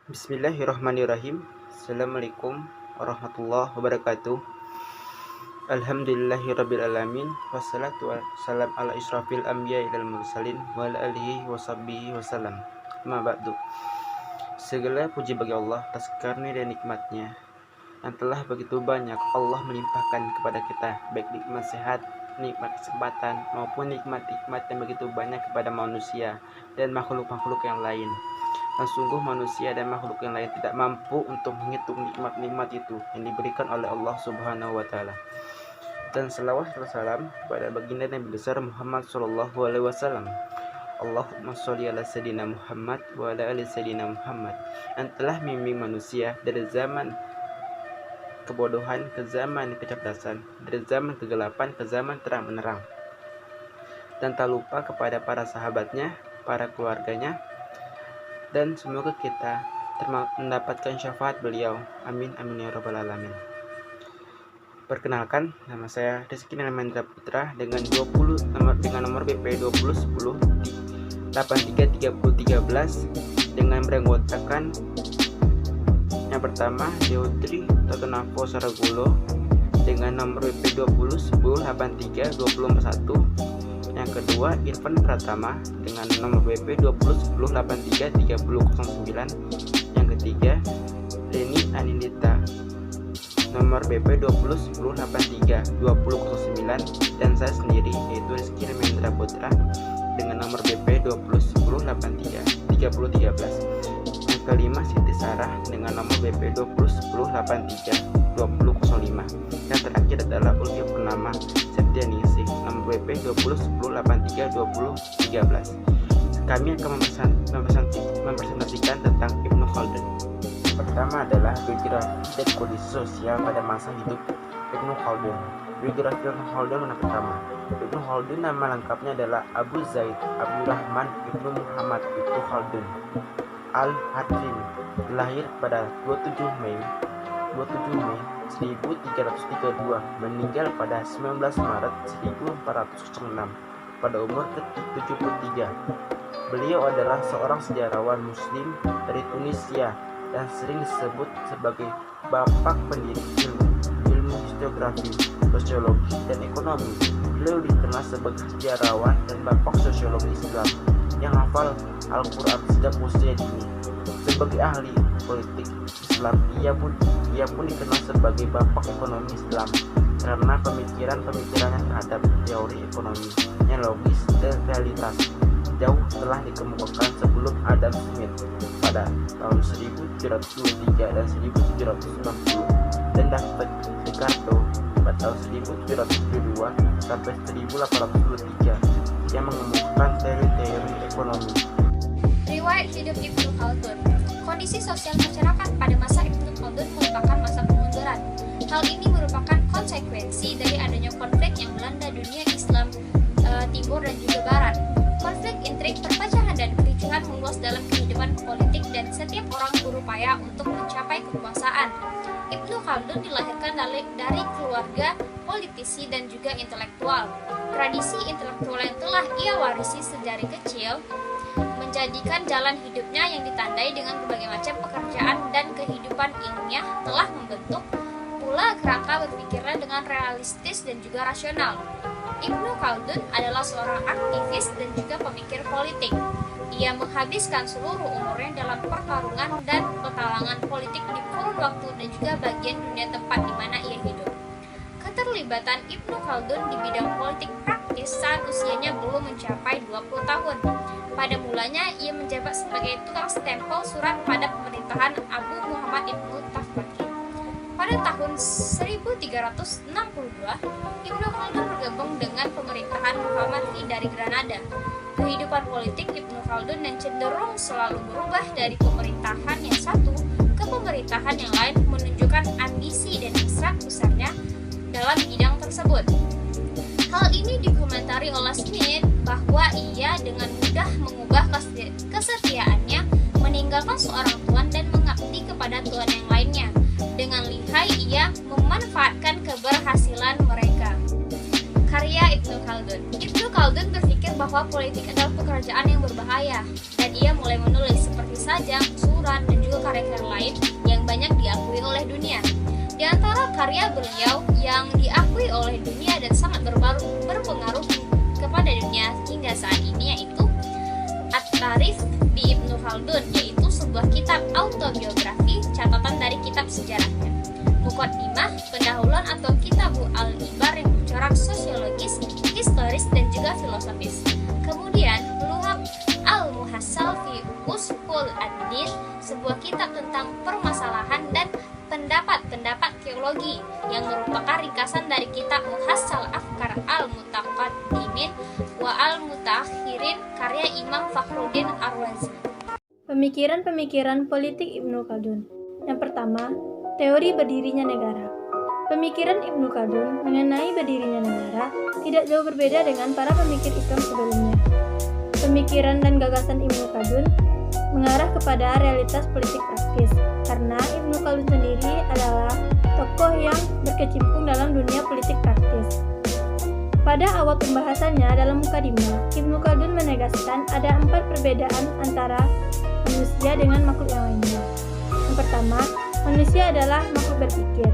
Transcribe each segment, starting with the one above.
Bismillahirrahmanirrahim. Assalamualaikum warahmatullahi wabarakatuh. Alhamdulillahirabbil alamin. Wassalatu wassalam ala isyrafil anbiya'i wal mursalin wa ala alihi washabbihi wasallam. Amma ba'du. Segala puji bagi Allah atas karunia dan nikmatnya yang telah begitu banyak Allah melimpahkan kepada kita, baik nikmat sehat, nikmat kesempatan maupun nikmat-nikmat yang begitu banyak kepada manusia dan makhluk-makhluk yang lain. Dan sungguh manusia dan makhluk yang lain tidak mampu untuk menghitung nikmat-nikmat itu yang diberikan oleh Allah Subhanahu wa taala. Dan selawat dan salam pada baginda Nabi besar Muhammad sallallahu alaihi wasallam. Allahumma sholli ala sayyidina Muhammad wa ala ali sayyidina Muhammad, yang telah membimbing manusia dari zaman kebodohan ke zaman kecerdasan, dari zaman kegelapan ke zaman terang menerang. Dan tak lupa kepada para sahabatnya, para keluarganya, dan semoga kita mendapatkan syafaat beliau. Amin amin ya rabbal alamin. Perkenalkan, nama saya Rizky Nalmendra Putra dengan nomor BP 2010 833013 dengan beranggotakan yang pertama Deotri Totonafo Saragulo dengan nomor BP 2010832041. Yang kedua Irfan Pratama dengan nomor BP 2010833009. Yang ketiga Leni Anindita nomor BP 2010832009, dan saya sendiri yaitu Rizky Nalmendra Putra dengan nomor BP 2010833013. Yang kelima Siti Sarah dengan nomor BP 2010832005. Yang terakhir adalah Ulfi Purnama Septianingsih nomor BP 2010832013. Kami akan mempresentasikan tentang Ibnu Khaldun. Pertama adalah biografi dan kondisi sosial pada masa hidup Ibnu Khaldun. Biografi Ibnu Khaldun yang pertama. Ibnu Khaldun nama lengkapnya adalah Abu Zaid Abdurrahman Ibnu Muhammad Ibnu Khaldun Al-Hadrimi. Lahir pada 27 Mei 1332, meninggal pada 19 Maret 1406 pada umur ke-73. Beliau adalah seorang sejarawan muslim dari Tunisia dan sering disebut sebagai bapak pendiri ilmu historiografi, sosiologi, dan ekonomi. Beliau dikenal sebagai sejarawan dan bapak sosiologi Islam yang hafal Al-Quran sejak usia dini. Sebagai ahli politik Islam, ia pun dikenal sebagai bapak ekonomi Islam karena pemikirannya terhadap teori ekonomi yang logis dan realitas jauh telah dikemukakan sebelum Adam Smith pada tahun 1723 dan 1790, dan David Ricardo pada tahun 1772 sampai 1823 yang mengemukakan teori-teori ekonomi. Riwayat hidup Ibnu Khaldun. Kondisi sosial masyarakat pada masa Ibnu Khaldun merupakan masa kemunduran. Hal ini merupakan konsekuensi dari adanya konflik yang melanda dunia Islam Timur dan juga Barat. Konflik, intrik, perpecahan, dan kericuhan meluas dalam kehidupan politik dan setiap orang berupaya untuk mencapai kekuasaan. Ibnu Khaldun dilahirkan dari keluarga politisi dan juga intelektual. Tradisi intelektual yang telah ia warisi sedari kecil menjadikan jalan hidupnya yang ditandai dengan berbagai macam pekerjaan dan kehidupan ilmiah telah membentuk pula kerangka berpikirnya dengan realistis dan juga rasional. Ibnu Khaldun adalah seorang aktivis dan juga pemikir politik. Ia menghabiskan seluruh umurnya dalam pertarungan dan petalangan politik di kurun waktu dan juga bagian dunia tempat di mana ia hidup. Keterlibatan Ibnu Khaldun di bidang politik praktis saat usianya belum mencapai 20 tahun. Pada mulanya ia menjabat sebagai tukang stempel surat pada pemerintahan Abu Muhammad Ibnu Tafwaki. Pada tahun 1362, Ibnu Khaldun bergabung dengan pemerintahan Muhammad I dari Granada. Kehidupan politik Ibnu Khaldun yang cenderung selalu berubah dari pemerintahan yang satu ke pemerintahan yang lain menunjukkan ambisi dan hasrat besarnya dalam bidang tersebut. Hal ini dikomentari oleh Smith bahwa ia dengan mudah mengubah kesetiaannya, meninggalkan seorang tuan dan mengabdi kepada tuan yang lainnya. Dengan lihai ia memanfaatkan keberhasilan mereka. Karya Ibnu Khaldun. Ibnu Khaldun berpikir bahwa politik adalah pekerjaan yang berbahaya, dan ia mulai menulis seperti sajak, surat, Sokat, dan juga karya-karya lain yang banyak diakui oleh dunia. Di antara karya beliau yang diakui oleh dunia dan sangat berpengaruh kepada dunia hingga saat ini yaitu At-Tarikh di Ibnu Khaldun, yaitu sebuah kitab autobiografi catatan dari kitab sejarahnya. Muqaddimah, pendahuluan atau Kitabu al-Ibar yang bercorak sosiologis, historis, dan juga filosofis. Kemudian, Luhab al-Muhassal fi Ushul ad-Din, sebuah kitab tentang permasalahan dan pendapat-pendapat teologi yang merupakan ringkasan dari kitab Muhassal Afkar al-Mutaqaddimin wa al-Mutaakhirin karya Imam Fakhruddin Ar-Razi. Pemikiran-pemikiran politik Ibnu Khaldun. Yang pertama, teori berdirinya negara. Pemikiran Ibnu Khaldun mengenai berdirinya negara tidak jauh berbeda dengan para pemikir Islam sebelumnya. Pemikiran dan gagasan Ibnu Khaldun mengarah kepada realitas politik praktis, karena Ibnu Khaldun sendiri adalah tokoh yang berkecimpung dalam dunia politik praktis. Pada awal pembahasannya dalam Muqaddimah, Ibnu Khaldun menegaskan ada 4 perbedaan antara manusia dengan makhluk yang lainnya. Yang pertama, manusia adalah makhluk berpikir.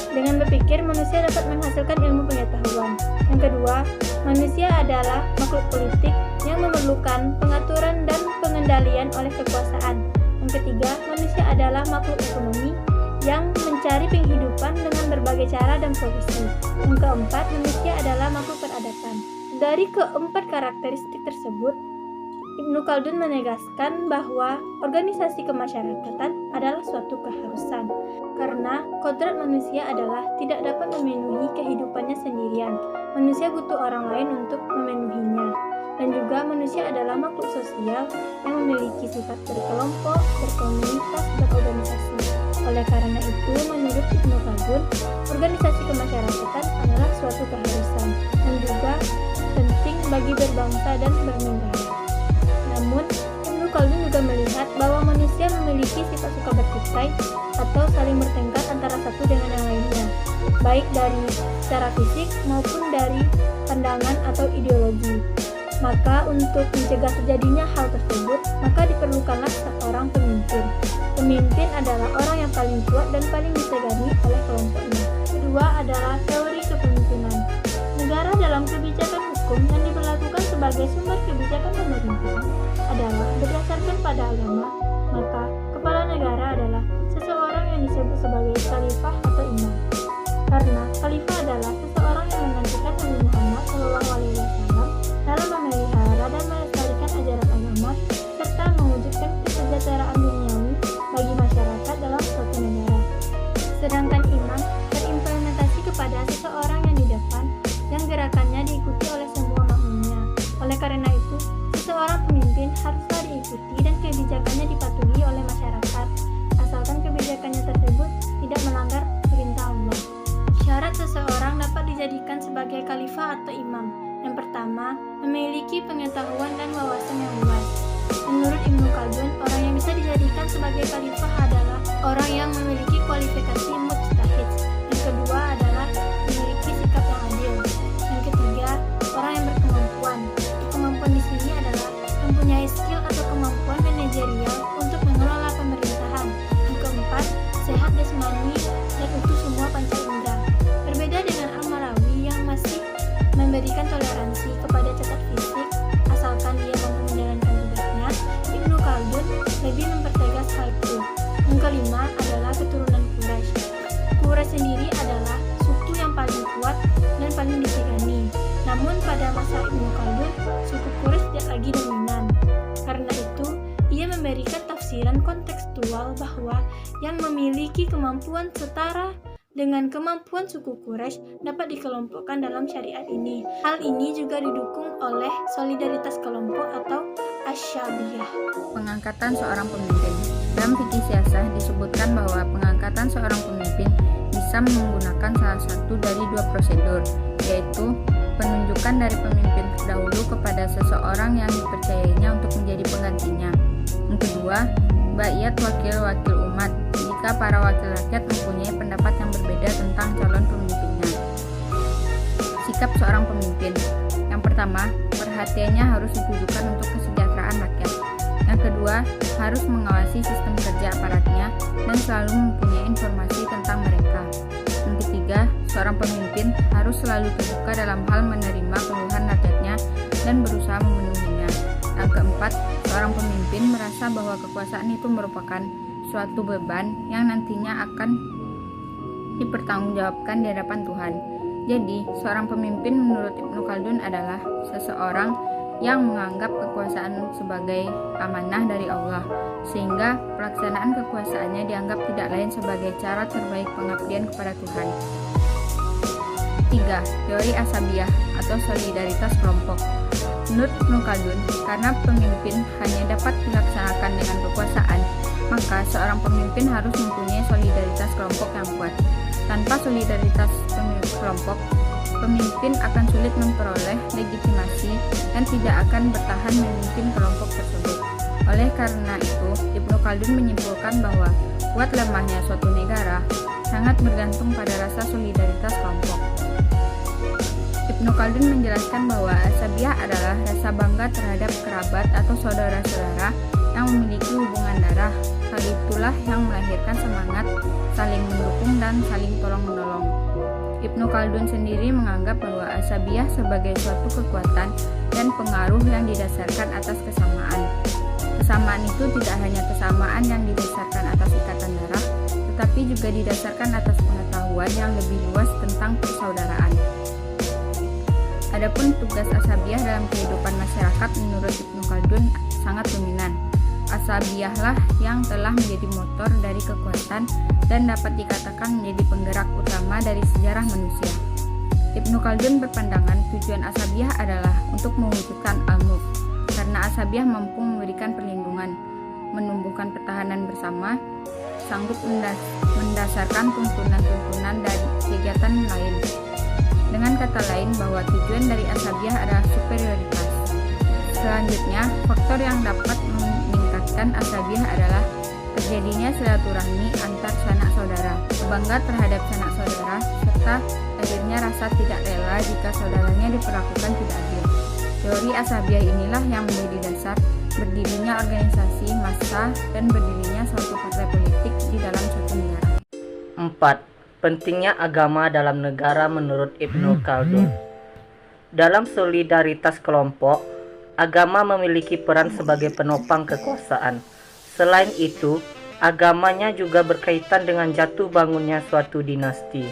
Dengan berpikir, manusia dapat menghasilkan ilmu pengetahuan. Yang kedua, manusia adalah makhluk politik yang memerlukan pengaturan dan pengendalian oleh kekuasaan. Yang ketiga, manusia adalah makhluk ekonomi yang mencari penghidupan dengan berbagai cara dan profesi. Yang keempat, manusia adalah makhluk peradaban. Dari keempat karakteristik tersebut, Ibnu Khaldun menegaskan bahwa organisasi kemasyarakatan adalah suatu keharusan, karena kodrat manusia adalah tidak dapat memenuhi kehidupannya sendirian. Manusia butuh orang lain untuk memenuhinya. Dan juga manusia adalah makhluk sosial yang memiliki sifat berkelompok, berkomunitas, berorganisasi. Oleh karena itu, menurut Ibnu Khaldun, organisasi kemasyarakatan adalah suatu keharusan dan juga penting bagi berbangsa dan bernegara. Namun, Ibnu Khaldun juga melihat bahwa manusia memiliki sifat suka bertikai atau saling bertengkar antara satu dengan yang lainnya, baik dari secara fisik maupun dari pandangan atau ideologi. Maka untuk mencegah terjadinya hal tersebut, maka diperlukanlah seorang pemimpin. Pemimpin adalah orang yang paling kuat dan paling disegani oleh kelompoknya. Kedua adalah teori kepemimpinan. Negara dalam kebijakan hukum yang diberlakukan sebagai sumber kebijakan pemerintah adalah berdasarkan pada agama, maka kepala negara adalah seseorang yang disebut sebagai khalifah atau imam. Karena khalifah adalah seseorang yang menggantikan Nabi Muhammad SAW dalam memelihara dan melestarikan ajaran agama serta mewujudkan kesejahteraan duniawi bagi masyarakat dalam suatu negara. Sedangkan imam terimplementasi kepada seseorang yang di depan yang gerakannya diikuti oleh semua makmumnya. Oleh karena itu, seseorang pemimpin haruslah diikuti dan kebijakannya dipatuhi oleh masyarakat, asalkan kebijakannya tersebut tidak melanggar perintah Allah. Syarat seseorang dapat dijadikan sebagai khalifah atau imam. Yang pertama, memiliki pengetahuan dan wawasan yang luas. Menurut Ibnu Khaldun, orang yang bisa dijadikan sebagai khalifah adalah orang yang memiliki kualifikasi mujtahid. Yang kedua adalah memiliki sikap yang adil. Yang ketiga, orang yang berkemampuan. Kemampuan di sini adalah mempunyai skill atau kemampuan manajerial untuk mengelola pemerintahan. Yang keempat, sehat jasmani dan utuh semua panca indera. Berbeda dengan Al-Marawi yang masih memberikan toleransi kepada cacat fisik asalkan dia mampu menjalankan tugasnya, Ibnu Khaldun lebih mempertegas hal itu. Yang kelima adalah keturunan Quraisy. Quraisy sendiri adalah suku yang paling kuat dan paling disegani. Namun pada masa Ibnu Khaldun, suku Quraisy tidak lagi dominan. Karena itu, ia memberikan tafsiran kontekstual bahwa yang memiliki kemampuan setara dengan kemampuan suku Quraisy dapat dikelompokkan dalam syariat ini. Hal ini juga didukung oleh solidaritas kelompok atau asyabiyah. Pengangkatan seorang pemimpin. Dalam fikih siasah disebutkan bahwa pengangkatan seorang pemimpin bisa menggunakan salah satu dari 2 prosedur, yaitu penunjukan dari pemimpin terdahulu kepada seseorang yang dipercayainya untuk menjadi penggantinya. Yang kedua, baiat wakil-wakil umat, jika para wakil rakyat mempunyai pendapat yang berbeda tentang calon pemimpinnya. Sikap seorang pemimpin. Yang pertama, perhatiannya harus ditujukan untuk kesejahteraan rakyat. Yang kedua, harus mengawasi sistem kerja aparatnya dan selalu mempunyai informasi tentang mereka. Yang ketiga, seorang pemimpin harus selalu terbuka dalam hal menerima keluhan rakyatnya dan berusaha memenuhinya. Yang keempat, seorang pemimpin merasa bahwa kekuasaan itu merupakan suatu beban yang nantinya akan dipertanggungjawabkan di hadapan Tuhan. Jadi, seorang pemimpin menurut Ibnu Khaldun adalah seseorang yang menganggap kekuasaan sebagai amanah dari Allah, sehingga pelaksanaan kekuasaannya dianggap tidak lain sebagai cara terbaik pengabdian kepada Tuhan. 3. Teori asabiyah atau solidaritas kelompok. Menurut Ibnu Khaldun, karena pemimpin hanya dapat dilaksanakan dengan kekuasaan, maka seorang pemimpin harus mempunyai solidaritas kelompok yang kuat. Tanpa solidaritas kelompok, pemimpin akan sulit memperoleh legitimasi dan tidak akan bertahan memimpin kelompok tersebut. Oleh karena itu, Ibnu Khaldun menyimpulkan bahwa kuat lemahnya suatu negara sangat bergantung pada rasa solidaritas kelompok. Ibnu Khaldun menjelaskan bahwa asabiyah adalah rasa bangga terhadap kerabat atau saudara-saudara yang memiliki hubungan darah. Hal itulah yang melahirkan semangat saling mendukung dan saling tolong-menolong. Ibnu Khaldun sendiri menganggap bahwa asabiyah sebagai suatu kekuatan dan pengaruh yang didasarkan atas kesamaan. Kesamaan itu tidak hanya kesamaan yang didasarkan atas ikatan darah, tetapi juga didasarkan atas pengetahuan yang lebih luas tentang persaudaraan. Adapun tugas asabiyah dalam kehidupan masyarakat menurut Ibnu Khaldun sangat dominan. Asabiyahlah yang telah menjadi motor dari kekuatan dan dapat dikatakan menjadi penggerak utama dari sejarah manusia. Ibnu Khaldun berpandangan tujuan asabiyah adalah untuk mewujudkan al-mulk, karena asabiyah mampu memberikan perlindungan, menumbuhkan pertahanan bersama, sanggup mendasarkan tuntunan-tuntunan dan kegiatan lain. Dengan kata lain bahwa tujuan dari asabiyah adalah superioritas. Selanjutnya, faktor yang dapat meningkatkan asabiyah adalah terjadinya silaturahmi antar sanak saudara, bangga terhadap sanak saudara, serta akhirnya rasa tidak rela jika saudaranya diperlakukan tidak adil. Teori asabiyah inilah yang menjadi dasar berdirinya organisasi massa dan berdirinya suatu partai politik di dalam suatu negara. 4. Pentingnya agama dalam negara menurut Ibnu Khaldun. Dalam solidaritas kelompok, agama memiliki peran sebagai penopang kekuasaan. Selain itu, agamanya juga berkaitan dengan jatuh bangunnya suatu dinasti.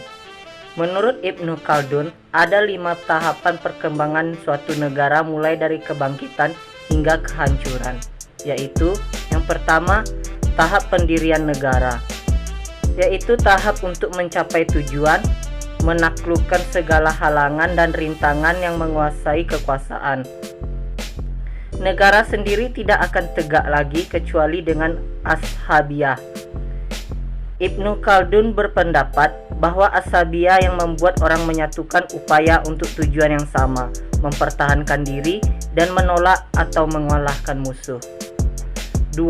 Menurut Ibnu Khaldun, ada 5 tahapan perkembangan suatu negara mulai dari kebangkitan hingga kehancuran, yaitu yang pertama, tahap pendirian negara, yaitu tahap untuk mencapai tujuan, menaklukkan segala halangan dan rintangan yang menguasai kekuasaan. Negara sendiri tidak akan tegak lagi kecuali dengan ashabiyah. Ibnu Khaldun berpendapat bahwa ashabiyah yang membuat orang menyatukan upaya untuk tujuan yang sama, mempertahankan diri dan menolak atau mengalahkan musuh. 2.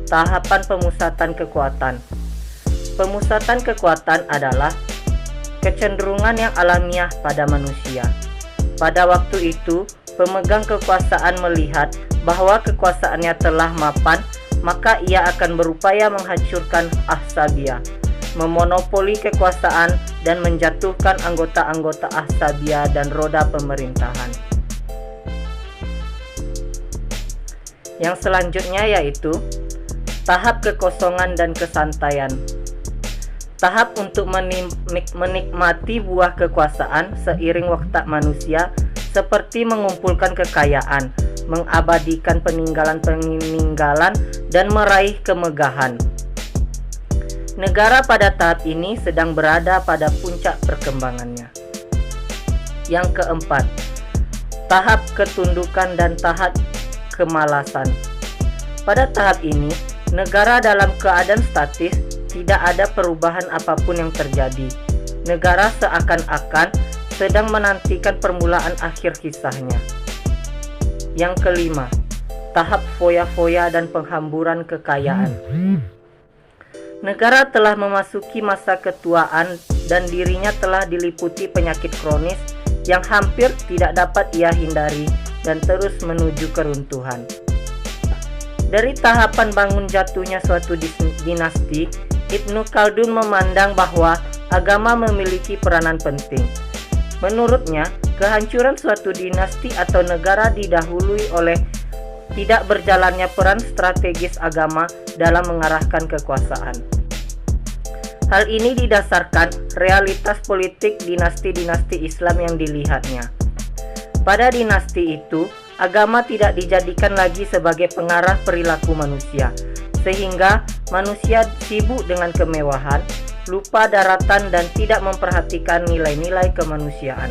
Tahapan pemusatan kekuatan. Pemusatan kekuatan adalah kecenderungan yang alamiah pada manusia. Pada waktu itu, pemegang kekuasaan melihat bahwa kekuasaannya telah mapan, maka ia akan berupaya menghancurkan ashabiyah, memonopoli kekuasaan dan menjatuhkan anggota-anggota ashabiyah dan roda pemerintahan. Yang selanjutnya yaitu tahap kekosongan dan kesantaian. Tahap untuk menikmati buah kekuasaan seiring waktu manusia seperti mengumpulkan kekayaan, mengabadikan peninggalan-peninggalan, dan meraih kemegahan. Negara pada tahap ini sedang berada pada puncak perkembangannya. Yang keempat, tahap ketundukan dan tahap kemalasan. Pada tahap ini, negara dalam keadaan statis, tidak ada perubahan apapun yang terjadi. Negara seakan-akan sedang menantikan permulaan akhir kisahnya. Yang kelima, tahap foya-foya dan penghamburan kekayaan. Negara telah memasuki masa ketuaan dan dirinya telah diliputi penyakit kronis yang hampir tidak dapat ia hindari dan terus menuju keruntuhan. Dari tahapan bangun jatuhnya suatu dinasti, Ibnu Khaldun memandang bahwa agama memiliki peranan penting. Menurutnya, kehancuran suatu dinasti atau negara didahului oleh tidak berjalannya peran strategis agama dalam mengarahkan kekuasaan. Hal ini didasarkan realitas politik dinasti-dinasti Islam yang dilihatnya. Pada dinasti itu, agama tidak dijadikan lagi sebagai pengarah perilaku manusia, sehingga manusia sibuk dengan kemewahan, lupa daratan dan tidak memperhatikan nilai-nilai kemanusiaan.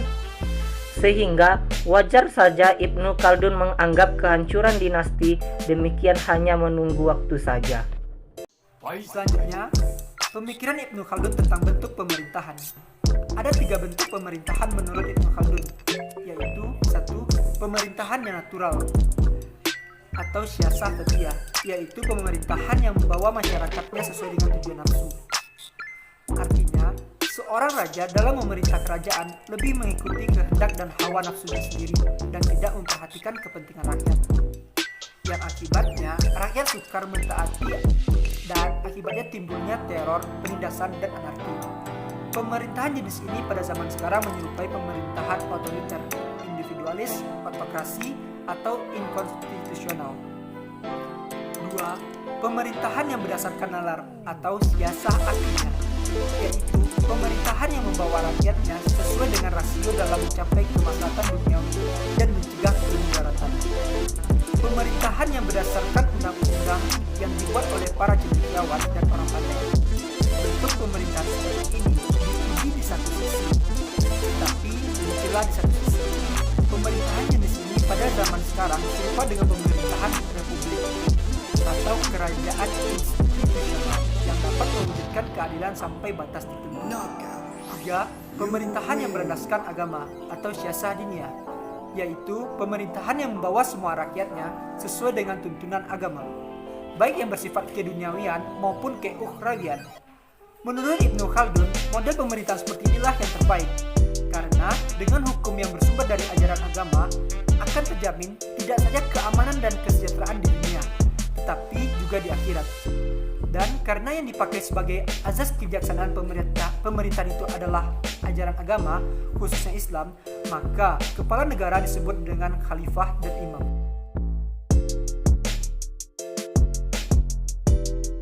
Sehingga wajar saja Ibnu Khaldun menganggap kehancuran dinasti demikian hanya menunggu waktu saja. Poin selanjutnya, pemikiran Ibnu Khaldun tentang bentuk pemerintahan. Ada 3 bentuk pemerintahan menurut Ibnu Khaldun, yaitu 1. Pemerintahan yang natural atau syasah tatia, yaitu pemerintahan yang membawa masyarakatnya sesuai dengan tujuan nafsu. Artinya, seorang raja dalam memerintah kerajaan lebih mengikuti kehendak dan hawa nafsunya sendiri dan tidak memperhatikan kepentingan rakyat. Yang akibatnya rakyat sukar mentaati dan akibatnya timbulnya teror, penindasan, dan anarki. Pemerintahan jenis ini pada zaman sekarang menyerupai pemerintahan otoriter, individualis, autokrasi, atau inkonstitusional. 2. Pemerintahan yang berdasarkan nalar atau siasah akhinya, yaitu pemerintahan yang membawa rakyatnya sesuai dengan rasio dalam mencapai kemaslahatan duniawi dan mencegah kemudaratan. Pemerintahan yang berdasarkan undang-undang yang dibuat oleh para cendekiawan dan orang pandai. Bentuk pemerintahan seperti ini dipuji di satu sisi, tapi dicela di satu sisi. Pemerintahan jenis ini pada zaman sekarang serupa dengan pemerintahan republik atau kerajaan institusional yang dapat mewujudkan keadilan sampai batas tertentu. 3. Pemerintahan yang berlandaskan agama atau syasah diniyah, yaitu pemerintahan yang membawa semua rakyatnya sesuai dengan tuntunan agama, baik yang bersifat keduniawian maupun keukhrawian. Menurut Ibnu Khaldun, model pemerintahan seperti inilah yang terbaik, karena dengan hukum yang bersumber dari ajaran agama akan terjamin tidak saja keamanan dan kesejahteraan di dunia, tetapi juga di akhirat. Dan karena yang dipakai sebagai azas kebijaksanaan pemerintahan itu adalah ajaran agama, khususnya Islam, maka kepala negara disebut dengan khalifah dan imam.